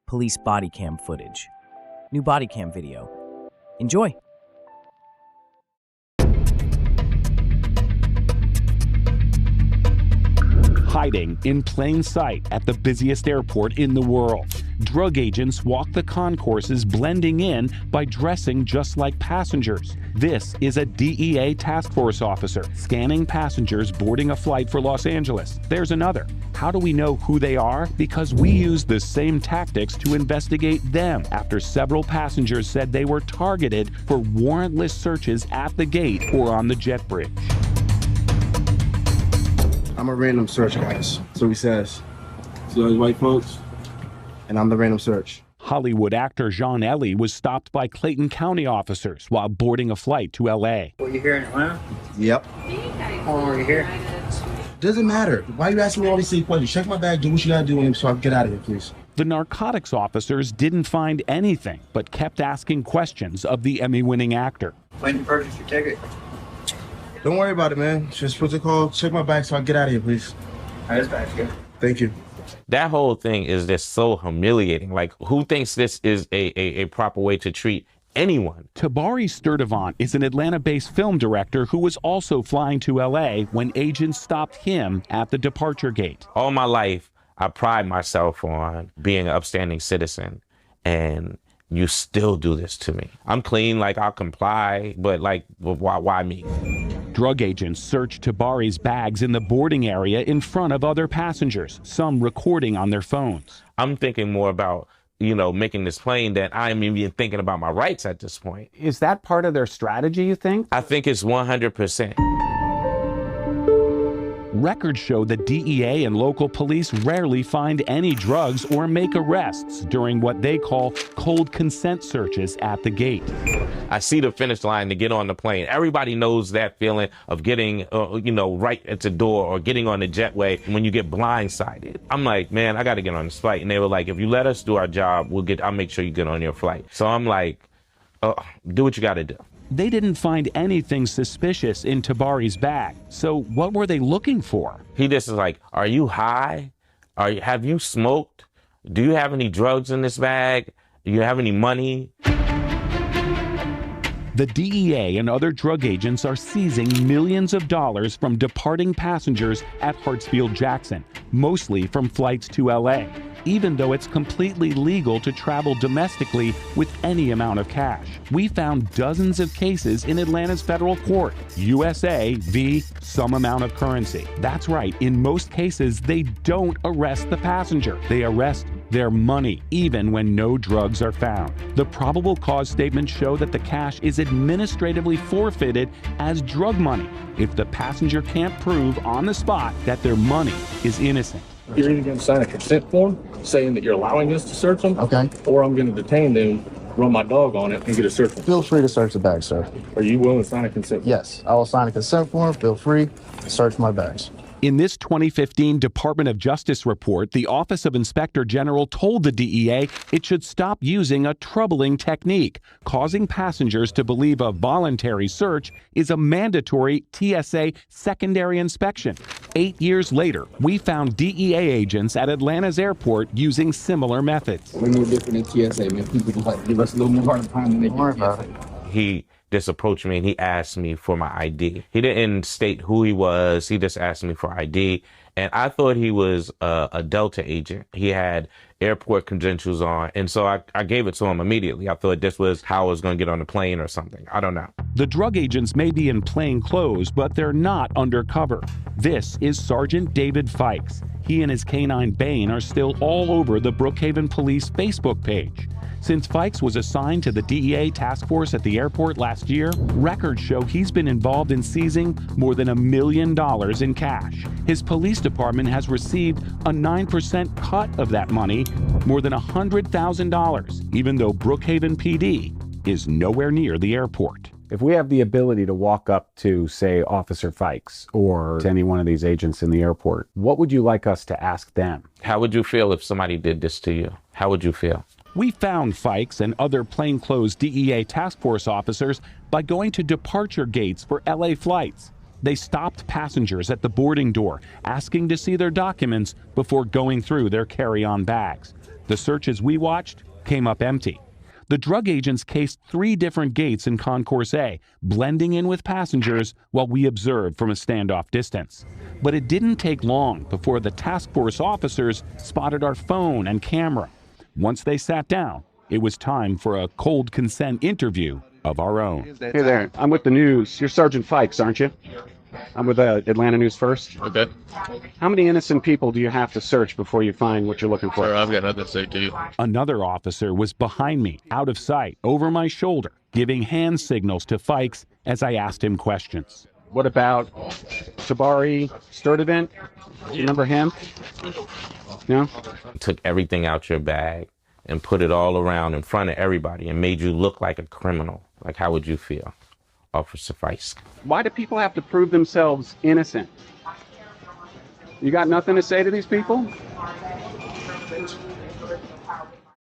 police body cam footage. New body cam video. Enjoy! Hiding in plain sight at the busiest airport in the world. Drug agents walk the concourses, blending in by dressing just like passengers. This is a DEA task force officer scanning passengers boarding a flight for Los Angeles. There's another. How do we know who they are? Because we use the same tactics to investigate them after several passengers said they were targeted for warrantless searches at the gate or on the jet bridge. I'm a random search, guys. So he says. So those white folks? And I'm the random search. Hollywood actor John Ellie was stopped by Clayton County officers while boarding a flight to L.A. Were you here in Atlanta? Yep. How long were you here? Doesn't matter. Why are you asking me all these silly questions? Check my bag, do what you gotta do so I can get out of here, please. The narcotics officers didn't find anything, but kept asking questions of the Emmy-winning actor. When did you purchase your ticket? Don't worry about it, man. Just what's it called? Check my bag so I can get out of here, please. This bag's good. Thank you. That whole thing is just so humiliating. Like, who thinks this is a proper way to treat anyone? Tabari Sturdivant is an Atlanta-based film director who was also flying to L.A. when agents stopped him at the departure gate. All my life, I pride myself on being an upstanding citizen, and you still do this to me. I'm clean, like I'll comply, but like, why me? Drug agents searched Tabari's bags in the boarding area in front of other passengers, some recording on their phones. I'm thinking more about, making this plane than I'm even thinking about my rights at this point. Is that part of their strategy, you think? I think it's 100%. Records show that DEA and local police rarely find any drugs or make arrests during what they call cold consent searches at the gate. I see the finish line to get on the plane. Everybody knows that feeling of getting, right at the door or getting on the jetway when you get blindsided. I'm like, man, I got to get on this flight. And they were like, if you let us do our job, I'll make sure you get on your flight. So I'm like, do what you got to do. They didn't find anything suspicious in Tabari's bag. So what were they looking for? He just is like, are you high? Have you smoked? Do you have any drugs in this bag? Do you have any money? The DEA and other drug agents are seizing millions of dollars from departing passengers at Hartsfield-Jackson, mostly from flights to LA, even though it's completely legal to travel domestically with any amount of cash. We found dozens of cases in Atlanta's federal court, USA v. some amount of currency. That's right, in most cases, they don't arrest the passenger. They arrest their money, even when no drugs are found. The probable cause statements show that the cash is administratively forfeited as drug money if the passenger can't prove on the spot that their money is innocent. You're either going to sign a consent form saying that you're allowing us to search them, Okay. or I'm going to detain them, run my dog on it, and get a search warrant. Feel free to search the bag, sir. Are you willing to sign a consent form? Yes, I will sign a consent form. Feel free to search my bags. In this 2015 Department of Justice report, the Office of Inspector General told the DEA it should stop using a troubling technique, causing passengers to believe a voluntary search is a mandatory TSA secondary inspection. 8 years later, we found DEA agents at Atlanta's airport using similar methods. We're no different than TSA, man. People just like give us a little more hard time than they Don't worry give about TSA. it. He just approached me and he asked me for my ID. He didn't state who he was. He just asked me for ID. And I thought he was a Delta agent. He had airport credentials on. And so I gave it to him immediately. I thought this was how I was going to get on the plane or something. I don't know. The drug agents may be in plain clothes, but they're not undercover. This is Sergeant David Fikes. He and his canine Bane are still all over the Brookhaven Police Facebook page. Since Fikes was assigned to the DEA task force at the airport last year, records show he's been involved in seizing more than $1 million in cash. His police department has received a 9% cut of that money, more than $100,000, even though Brookhaven PD is nowhere near the airport. If we have the ability to walk up to, say, Officer Fikes or to any one of these agents in the airport, what would you like us to ask them? How would you feel if somebody did this to you? How would you feel? We found Fikes and other plainclothes DEA task force officers by going to departure gates for LA flights. They stopped passengers at the boarding door, asking to see their documents before going through their carry-on bags. The searches we watched came up empty. The drug agents cased 3 different gates in Concourse A, blending in with passengers while we observed from a standoff distance. But it didn't take long before the task force officers spotted our phone and camera. Once they sat down, it was time for a cold consent interview of our own. Hey there, I'm with the news. You're Sergeant Fikes, aren't you? I'm with Atlanta News First. Okay. How many innocent people do you have to search before you find what you're looking for? Sir, I've got nothing to say to you. Another officer was behind me, out of sight, over my shoulder, giving hand signals to Fikes as I asked him questions. What about Tabari Sturdivant? You remember him? No? Took everything out your bag and put it all around in front of everybody and made you look like a criminal. Like, how would you feel, Officer Fikes? Why do people have to prove themselves innocent? You got nothing to say to these people?